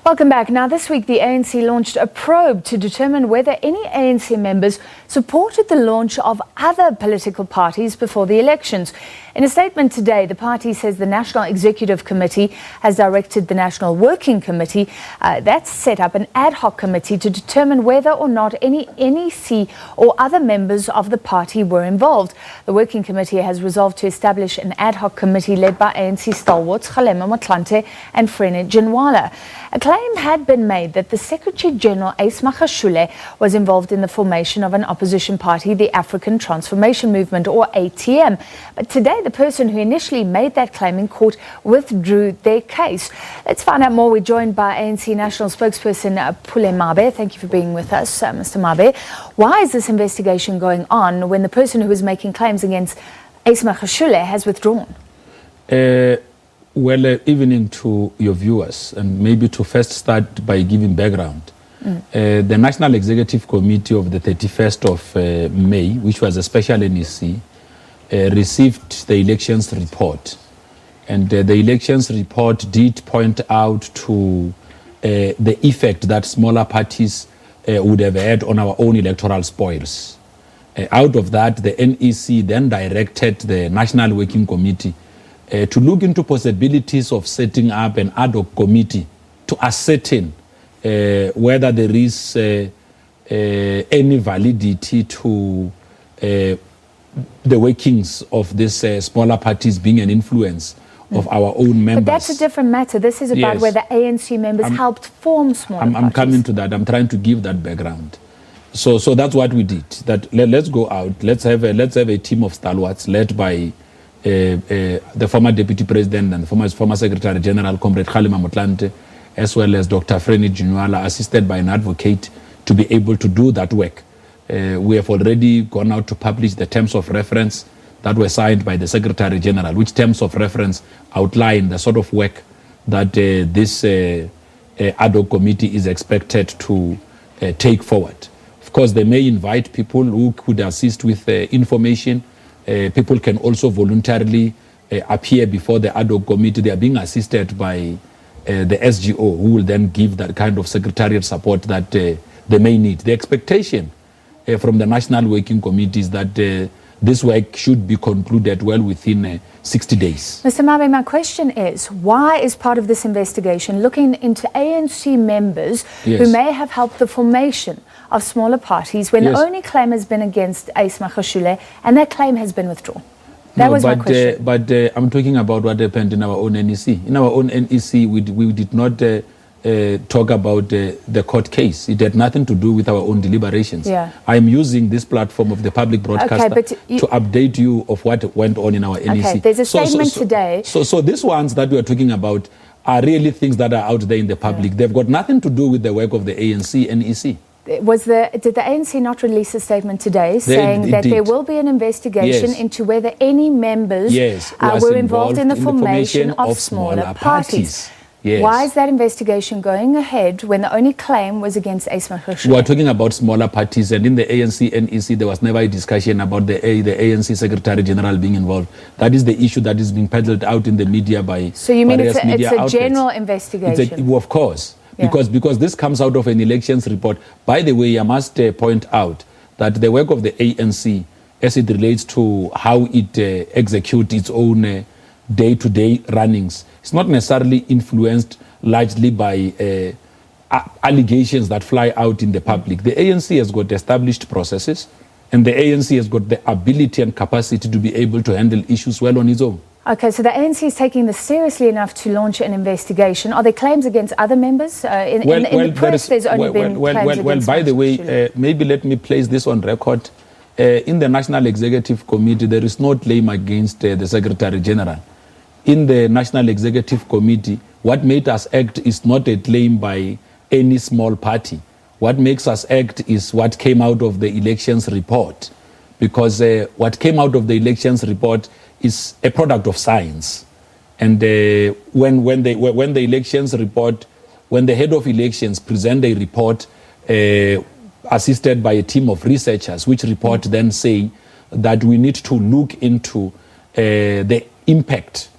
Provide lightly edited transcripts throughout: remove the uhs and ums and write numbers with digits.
Welcome back. Now, this week, the ANC launched a probe to determine whether any ANC members supported the launch of other political parties before the elections. In a statement today, the party says the National Executive Committee has directed the National Working Committee, that's set up an ad hoc committee to determine whether or not any NEC or other members of the party were involved. The Working Committee has resolved to establish an ad hoc committee led by ANC stalwarts Kgalema Motlanthe and Frene Ginwala. A claim had been made that the Secretary-General Magashule was involved in the formation of an opposition party, the African Transformation Movement, or ATM. But today, the person who initially made that claim in court withdrew their case. Let's find out more. We're joined by ANC National Spokesperson Pule Mabe. Thank you for being with us, Mr. Mabe. Why is this investigation going on when the person who was making claims against Magashule has withdrawn? Well, evening to your viewers, and maybe to first start by giving background. The National Executive Committee of the 31st of May, which was a special NEC, received the elections report. And the elections report did point out to the effect that smaller parties would have had on our own electoral spoils. Out of that, the NEC then directed the National Working Committee to look into possibilities of setting up an ad hoc committee to ascertain whether there is any validity to the workings of these smaller parties being an influence of our own members. But that's a different matter. This is about whether ANC members helped form smaller parties. I'm coming to that. I'm trying to give that background. So that's what we did. That let's go out. Let's have a team of stalwarts led by the former Deputy President and former Secretary General, Comrade Kgalema Motlanthe, as well as Dr. Frene Ginwala, assisted by an advocate, to be able to do that work. We have already gone out to publish the terms of reference that were signed by the Secretary General, which terms of reference outline the sort of work that this ad hoc committee is expected to take forward. Of course, they may invite people who could assist with information. People can also voluntarily appear before the ad hoc committee. They are being assisted by the SGO, who will then give that kind of secretariat support that they may need. The expectation from the National Working Committee is that this work should be concluded well within 60 days. Mr. Mabe, my question is, why is part of this investigation looking into ANC members who may have helped the formation of smaller parties when the only claim has been against Magashule and that claim has been withdrawn? That was my question. But I'm talking about what happened in our own NEC. In our own NEC, we did not talk about the court case. It had nothing to do with our own deliberations. I am using this platform of the public broadcaster to update you of what went on in our NEC. Okay, there's a statement today. So these ones that we are talking about are really things that are out there in the public. They've got nothing to do with the work of the ANC NEC. Did the ANC not release a statement today saying that there will be an investigation into whether any members were involved in the formation of smaller parties? Why is that investigation going ahead when the only claim was against Magashule? We are talking about smaller parties, and in the ANC NEC there was never a discussion about the ANC Secretary General being involved. That is the issue that is being peddled out in the media by So you mean it's media a general investigation? Of course. Because this comes out of an elections report. By the way, I must point out that the work of the ANC, as it relates to how it executes its own day-to-day runnings, is not necessarily influenced largely by allegations that fly out in the public. The ANC has got established processes, and the ANC has got the ability and capacity to be able to handle issues well on its own. Okay, so the ANC is taking this seriously enough to launch an investigation. Are there claims against other members? In the press, there's only been claims against by the way, maybe let me place this on record. In the National Executive Committee, there is no claim against the Secretary General. In the National Executive Committee, what made us act is not a claim by any small party. What makes us act is what came out of the elections report. Because what came out of the elections report is a product of science. And when the elections report, when the head of elections present a report assisted by a team of researchers, which report then say that we need to look into the impact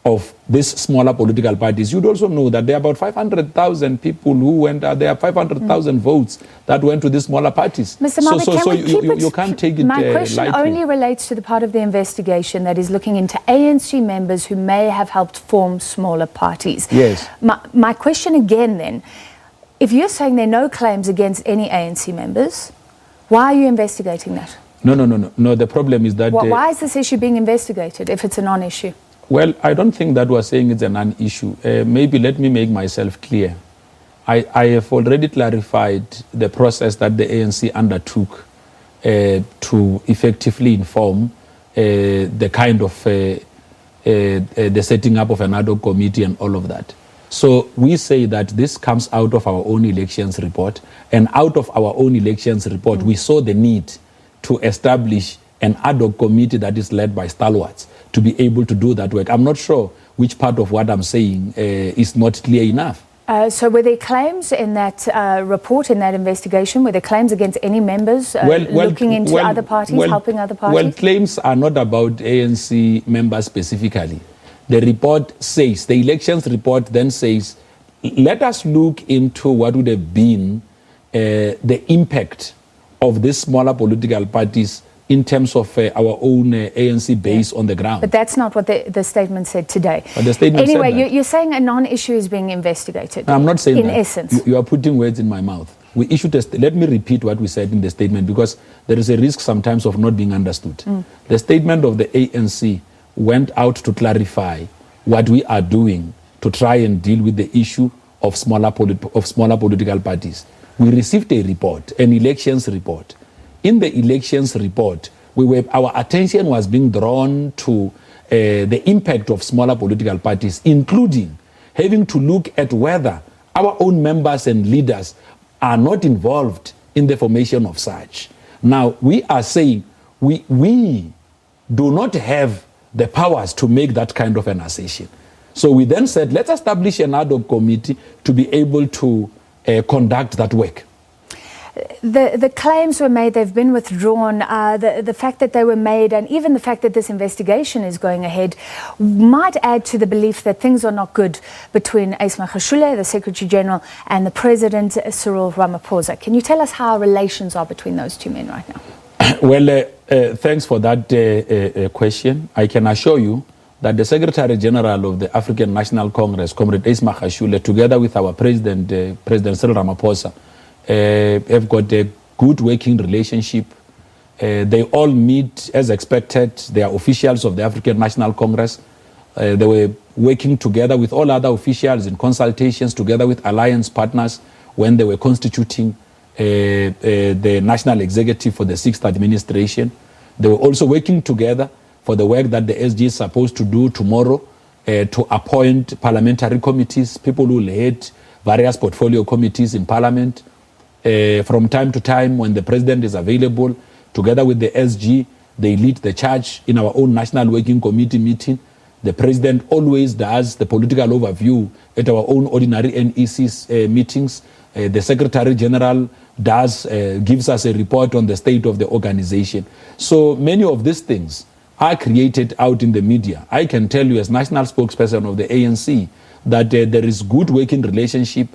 of these smaller political parties, you'd also know that there are about 500,000 people who went out. There are 500,000 votes that went to these smaller parties. Mr. Mabe, you can't take it My question lightly. only relates to the part of the investigation that is looking into ANC members who may have helped form smaller parties. Yes. My question again then, if you're saying there are no claims against any ANC members, why are you investigating that? No. The problem is that... Why is this issue being investigated if it's a non-issue? Well, I don't think that we're saying it's a non-issue. Maybe let me make myself clear. I have already clarified the process that the ANC undertook to effectively inform the kind of the setting up of an ad-hoc committee and all of that. So we say that this comes out of our own elections report, and out of our own elections report, we saw the need to establish an ad hoc committee that is led by stalwarts to be able to do that work. I'm not sure which part of what I'm saying is not clear enough. So were there claims in that report, in that investigation, were there claims against any members looking into other parties, helping other parties? Well, claims are not about ANC members specifically. The report says, the elections report then says, let us look into what would have been the impact of these smaller political parties in terms of our own ANC base on the ground. But that's not what the statement said today. But the statement anyway, said that. You're saying a non-issue is being investigated. No, I'm not saying in that. In essence. You are putting words in my mouth. We issued let me repeat what we said in the statement, because there is a risk sometimes of not being understood. The statement of the ANC went out to clarify what we are doing to try and deal with the issue of smaller political parties. We received a report, an elections report. In the elections report, our attention was being drawn to the impact of smaller political parties, including having to look at whether our own members and leaders are not involved in the formation of such. Now, we are saying we do not have the powers to make that kind of an assertion. So we then said, let's establish an ad hoc committee to be able to conduct that work. The claims were made, they've been withdrawn. The fact that they were made, and even the fact that this investigation is going ahead, might add to the belief that things are not good between Ace Magashule, the Secretary General, and the President, Cyril Ramaphosa. Can you tell us how relations are between those two men right now? Well, thanks for that question. I can assure you that the Secretary General of the African National Congress, Comrade Ace Magashule, together with our President, President Cyril Ramaphosa, have got a good working relationship. They all meet as expected. They are officials of the African National Congress. They were working together with all other officials in consultations together with alliance partners when they were constituting the national executive for the 6th administration. They were also working together for the work that the SG is supposed to do tomorrow to appoint parliamentary committees, people who lead various portfolio committees in parliament. From time to time, when the president is available, together with the SG, they lead the charge in our own National Working Committee meeting. The president always does the political overview at our own ordinary NEC's meetings. The Secretary General gives us a report on the state of the organization. So many of these things are created out in the media. I can tell you as national spokesperson of the ANC that there is good working relationship.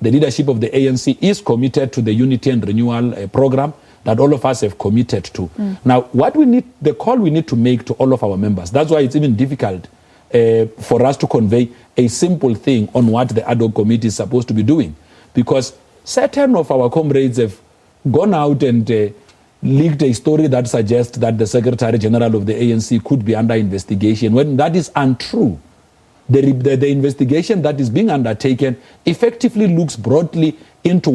The leadership of the ANC is committed to the Unity and Renewal program that all of us have committed to. Now, the call we need to make to all of our members, that's why it's even difficult for us to convey a simple thing on what the ad hoc committee is supposed to be doing. Because certain of our comrades have gone out and leaked a story that suggests that the Secretary General of the ANC could be under investigation, when that is untrue. The investigation that is being undertaken effectively looks broadly into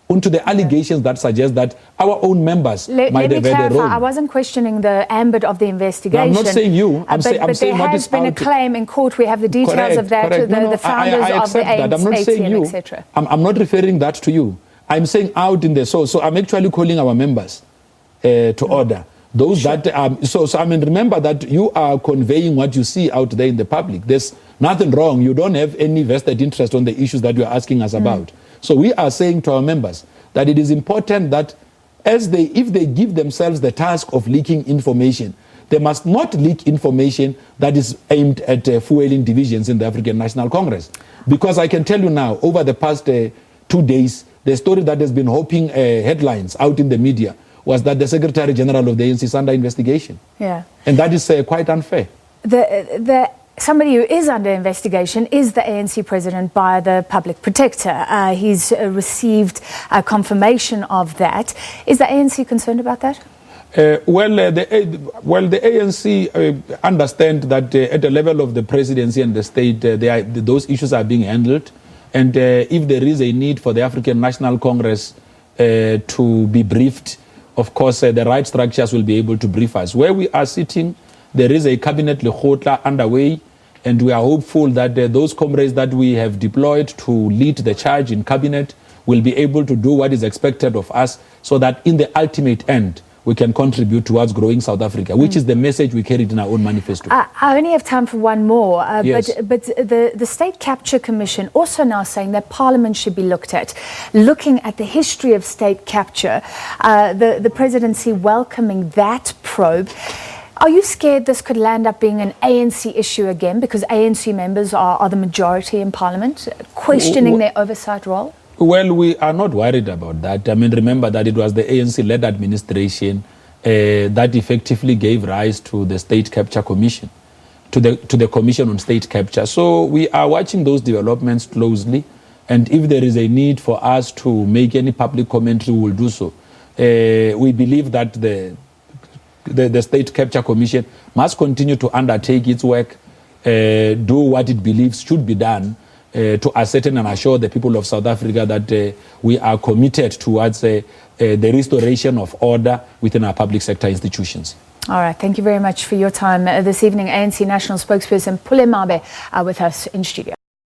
the allegations that suggest that our own members might have had a role. I wasn't questioning the ambit of of the investigation. No, I'm not saying you. I'm saying there has been a claim in court. We have the details of that. The founders of the ANC, etc. I'm not referring that to you. I'm saying out in the so I'm actually calling our members to order. Those that remember that you are conveying what you see out there in the public. There's nothing wrong. You don't have any vested interest on the issues that you are asking us about. So we are saying to our members that it is important that if they give themselves the task of leaking information, they must not leak information that is aimed at fueling divisions in the African National Congress. Because I can tell you now, over the past 2 days, the story that has been hopping headlines out in the media was that the Secretary General of the ANC is under investigation. Yeah. And that is quite unfair. Somebody who is under investigation is the ANC president by the public protector. He's received a confirmation of that. Is the ANC concerned about that? The ANC understand that at the level of the presidency and the state, those issues are being handled. And if there is a need for the African National Congress to be briefed, of course, the right structures will be able to brief us. Where we are sitting, there is a cabinet lekgotla underway, and we are hopeful that those comrades that we have deployed to lead the charge in cabinet will be able to do what is expected of us, so that in the ultimate end, we can contribute towards growing South Africa, which is the message we carried in our own manifesto. I only have time for one more, yes. but the State Capture Commission also now saying that Parliament should be looked at, looking at the history of state capture, the presidency welcoming that probe. Are you scared this could land up being an ANC issue again, because ANC members are the majority in Parliament, questioning their oversight role? Well, we are not worried about that. I mean, remember that it was the ANC-led administration that effectively gave rise to the State Capture Commission, to the Commission on State Capture. So we are watching those developments closely, and if there is a need for us to make any public commentary, we will do so. We believe that the State Capture Commission must continue to undertake its work, do what it believes should be done, to ascertain and assure the people of South Africa that we are committed towards the restoration of order within our public sector institutions. All right, thank you very much for your time this evening. ANC National Spokesperson Pule Mabe with us in studio.